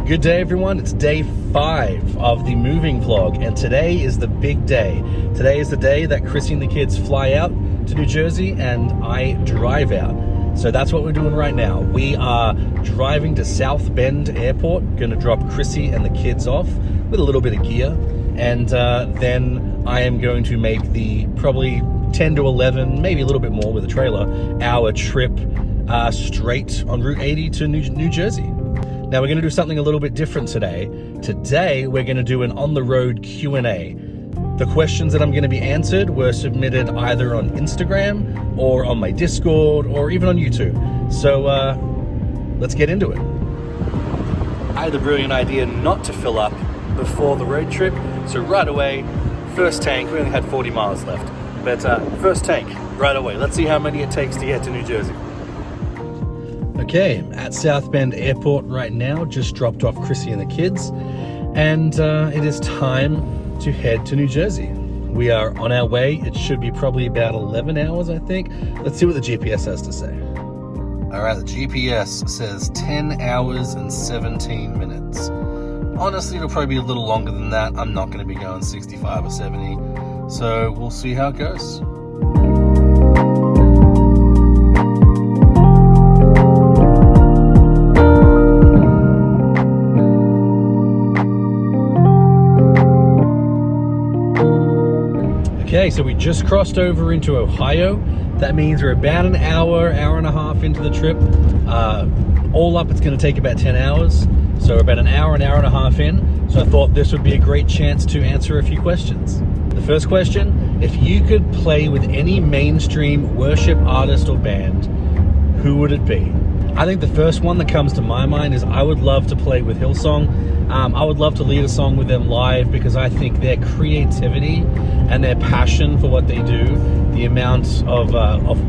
Good day, everyone. It's day 5 of the moving vlog, and today is the big day. Today is the day that Chrissy and the kids fly out to New Jersey and I drive out. So that's what we're doing right now. We are driving to South Bend Airport, gonna drop Chrissy and the kids off with a little bit of gear, and then I am going to make the probably 10 to 11, maybe a little bit more with a trailer, hour trip straight on Route 80 to New Jersey. Now we're going to do something a little bit different today. Today we're going to do an on-the-road Q&A. The questions that I'm going to be answered were submitted either on Instagram or on my Discord or even on YouTube. So let's get into it. I had the brilliant idea not to fill up before the road trip. So right away, first tank, we only had 40 miles left. But first tank, right away. Let's see how many it takes to get to New Jersey. Okay, at South Bend Airport right now, just dropped off Chrissy and the kids, and it is time to head to New Jersey. We are on our way. It should be probably about 11 hours, I think. Let's see what the GPS has to say. All right, the GPS says 10 hours and 17 minutes. Honestly, it'll probably be a little longer than that. I'm not going to be going 65 or 70, so we'll see how it goes. Okay, so we just crossed over into Ohio. That means we're about an hour and a half into the trip. All up, it's going to take about 10 hours. So we're about an hour and a half in. So I thought this would be a great chance to answer a few questions. The first question, if you could play with any mainstream worship artist or band, who would it be? I think the first one that comes to my mind is I would love to play with Hillsong. I would love to lead a song with them live because I think their creativity and their passion for what they do, the amount of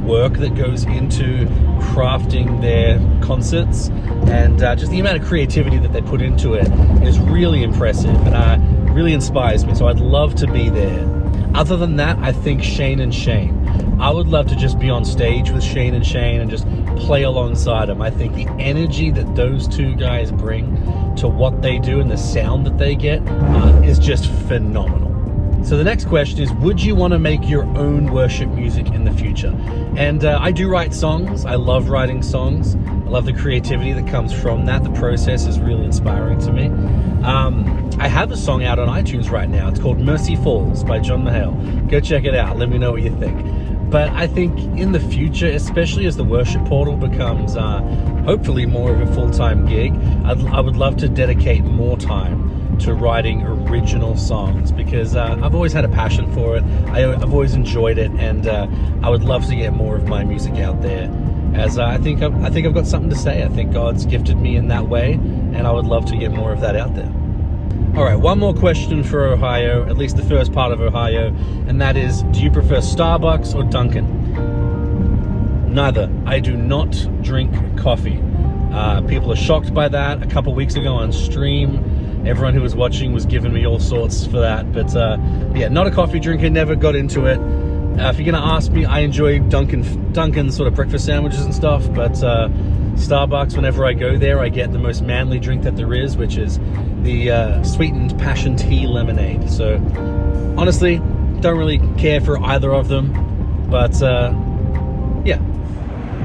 work that goes into crafting their concerts, and just the amount of creativity that they put into it is really impressive and really inspires me. So I'd love to be there. Other than that, I think Shane and Shane. I would love to just be on stage with Shane and Shane and just play alongside them. I think the energy that those two guys bring to what they do and the sound that they get is just phenomenal. So the next question is, would you want to make your own worship music in the future? And I do write songs. I love writing songs. I love the creativity that comes from that. The process is really inspiring to me. I have a song out on iTunes right now. It's called Mercy Falls by John Mahale. Go check it out. Let me know what you think. But I think in the future, especially as the worship portal becomes hopefully more of a full-time gig, I would love to dedicate more time to writing original songs because I've always had a passion for it. I've always enjoyed it, and I would love to get more of my music out there. As I think I've got something to say. I think God's gifted me in that way, and I would love to get more of that out there. All right, one more question for Ohio, at least the first part of Ohio, and that is, do you prefer Starbucks or Dunkin'? Neither. I do not drink coffee. People are shocked by that. A couple weeks ago on stream, everyone who was watching was giving me all sorts for that. But yeah, not a coffee drinker, never got into it. If you're gonna ask me, I enjoy Dunkin' sort of breakfast sandwiches and stuff, but Starbucks, whenever I go there, I get the most manly drink that there is, which is the sweetened passion tea lemonade. So honestly, don't really care for either of them, but yeah.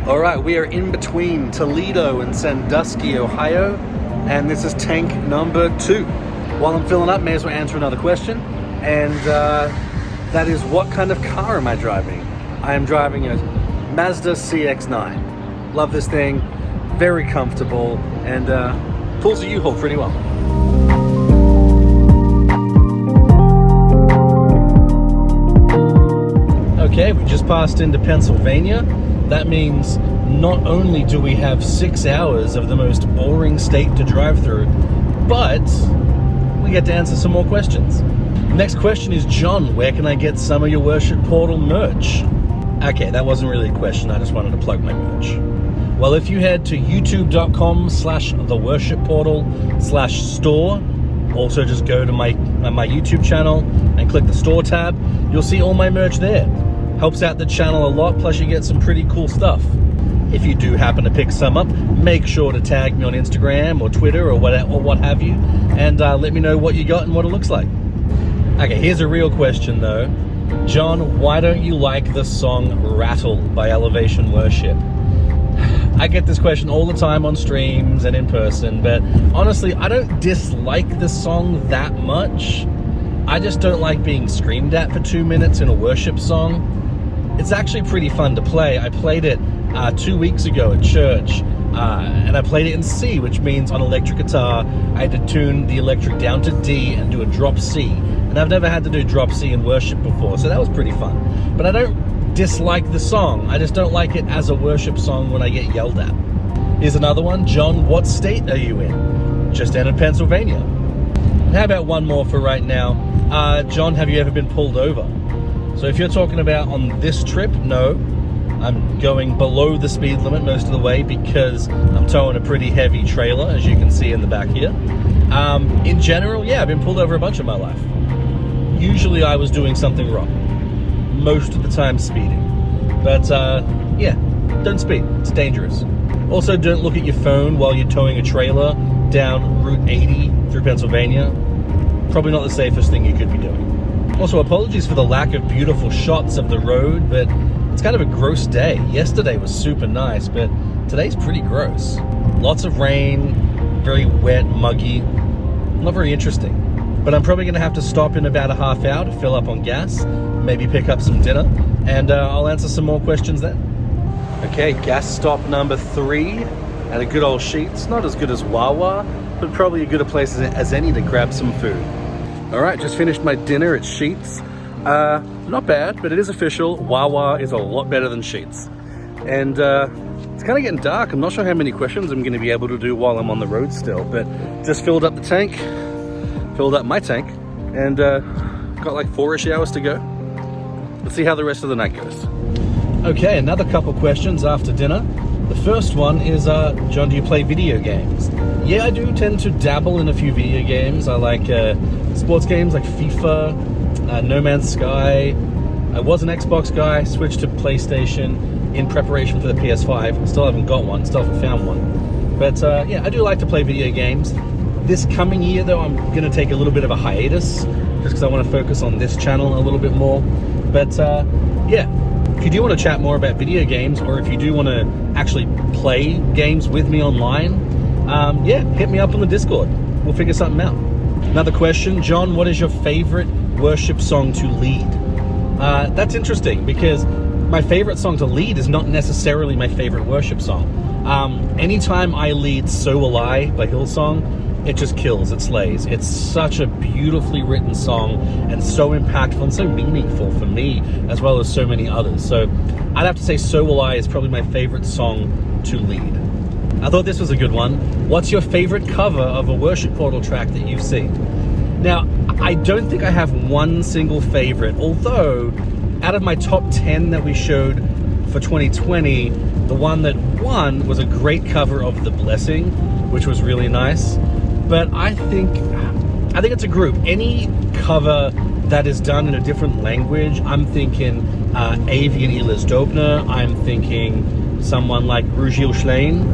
All right, we are in between Toledo and Sandusky, Ohio, and this is tank number 2. While I'm filling up, may as well answer another question, and that is, what kind of car am I driving? I am driving a Mazda CX-9. Love this thing, very comfortable, and pulls a U-Haul pretty well. Okay, we just passed into Pennsylvania. That means not only do we have 6 hours of the most boring state to drive through, but we get to answer some more questions. Next question is, John, where can I get some of your Worship Portal merch? Okay, that wasn't really a question. I just wanted to plug my merch. Well, if you head to youtube.com/theworshipportal/store, also just go to my YouTube channel and click the store tab, you'll see all my merch there. Helps out the channel a lot, plus you get some pretty cool stuff. If you do happen to pick some up, make sure to tag me on Instagram or Twitter or what have you, and let me know what you got and what it looks like. Okay, here's a real question though. John, why don't you like the song Rattle by Elevation Worship? I get this question all the time on streams and in person, but honestly, I don't dislike the song that much. I just don't like being screamed at for 2 minutes in a worship song. It's actually pretty fun to play. I played it 2 weeks ago at church, and I played it in C, which means on electric guitar, I had to tune the electric down to D and do a drop C. And I've never had to do drop C in worship before, so that was pretty fun. But I don't dislike the song. I just don't like it as a worship song when I get yelled at. Here's another one. John, what state are you in? Just entered Pennsylvania. And how about one more for right now? John, have you ever been pulled over? So if you're talking about on this trip, no. I'm going below the speed limit most of the way because I'm towing a pretty heavy trailer, as you can see in the back here. In general, yeah, I've been pulled over a bunch of my life. Usually I was doing something wrong. Most of the time speeding. But yeah, don't speed, it's dangerous. Also, don't look at your phone while you're towing a trailer down Route 80 through Pennsylvania. Probably not the safest thing you could be doing. Also, apologies for the lack of beautiful shots of the road, but it's kind of a gross day. Yesterday was super nice, but today's pretty gross. Lots of rain, very wet, muggy, not very interesting. But I'm probably gonna have to stop in about a half hour to fill up on gas, maybe pick up some dinner, and I'll answer some more questions then. Okay, gas stop number 3 at a good old Sheetz. Not as good as Wawa, but probably a good a place as any to grab some food. All right, just finished my dinner at Sheetz. Not bad, but it is official. Wawa is a lot better than Sheetz. And it's kind of getting dark. I'm not sure how many questions I'm going to be able to do while I'm on the road still, but just filled up the tank, filled up my tank, and got like 4-ish hours to go. Let's see how the rest of the night goes. Okay, another couple questions after dinner. The first one is, John, do you play video games? Yeah, I do tend to dabble in a few video games. I like sports games like FIFA, No Man's Sky. I was an Xbox guy, switched to PlayStation in preparation for the PS5. Still haven't got one, still haven't found one. But yeah, I do like to play video games. This coming year though, I'm gonna take a little bit of a hiatus, just because I want to focus on this channel a little bit more. But yeah, if you do want to chat more about video games, or if you do want to actually play games with me online, yeah, hit me up on the Discord. We'll figure something out. Another question, John, what is your favorite worship song to lead? That's interesting because my favorite song to lead is not necessarily my favorite worship song. Anytime I lead So Will I by Hillsong, it just kills, it slays. It's such a beautifully written song and so impactful and so meaningful for me as well as so many others. So I'd have to say So Will I is probably my favorite song to lead. I thought this was a good one. What's your favorite cover of a worship portal track that you've seen? Now, I don't think I have one single favorite, although out of my top 10 that we showed for 2020, the one that won was a great cover of The Blessing, which was really nice. But I think it's a group. Any cover that is done in a different language, I'm thinking Avi and Elias Dobner, I'm thinking someone like Rugiel Schlein.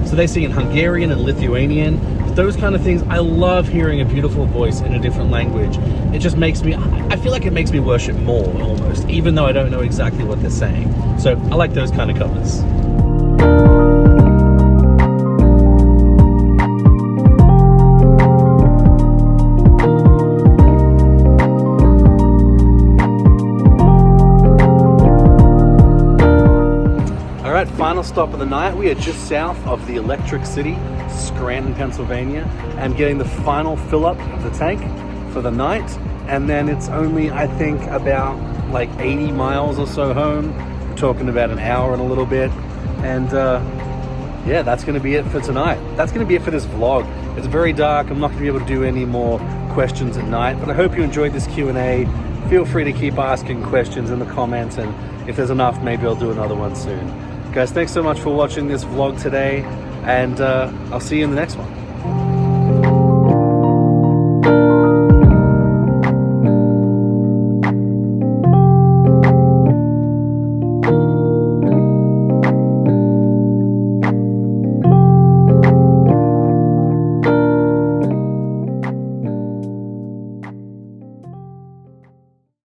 So they sing in Hungarian and Lithuanian. Those kind of things, I love hearing a beautiful voice in a different language. It just makes me, I feel like it makes me worship more almost, even though I don't know exactly what they're saying. So I like those kind of covers. Final stop of the night. We are just south of the Electric City, Scranton, Pennsylvania, and getting the final fill up of the tank for the night. And then it's only, I think, about like 80 miles or so home. We're talking about an hour and a little bit. And yeah, that's going to be it for tonight. That's going to be it for this vlog. It's very dark. I'm not going to be able to do any more questions at night, but I hope you enjoyed this Q&A. Feel free to keep asking questions in the comments, and if there's enough, maybe I'll do another one soon. Guys, thanks so much for watching this vlog today, and I'll see you in the next one.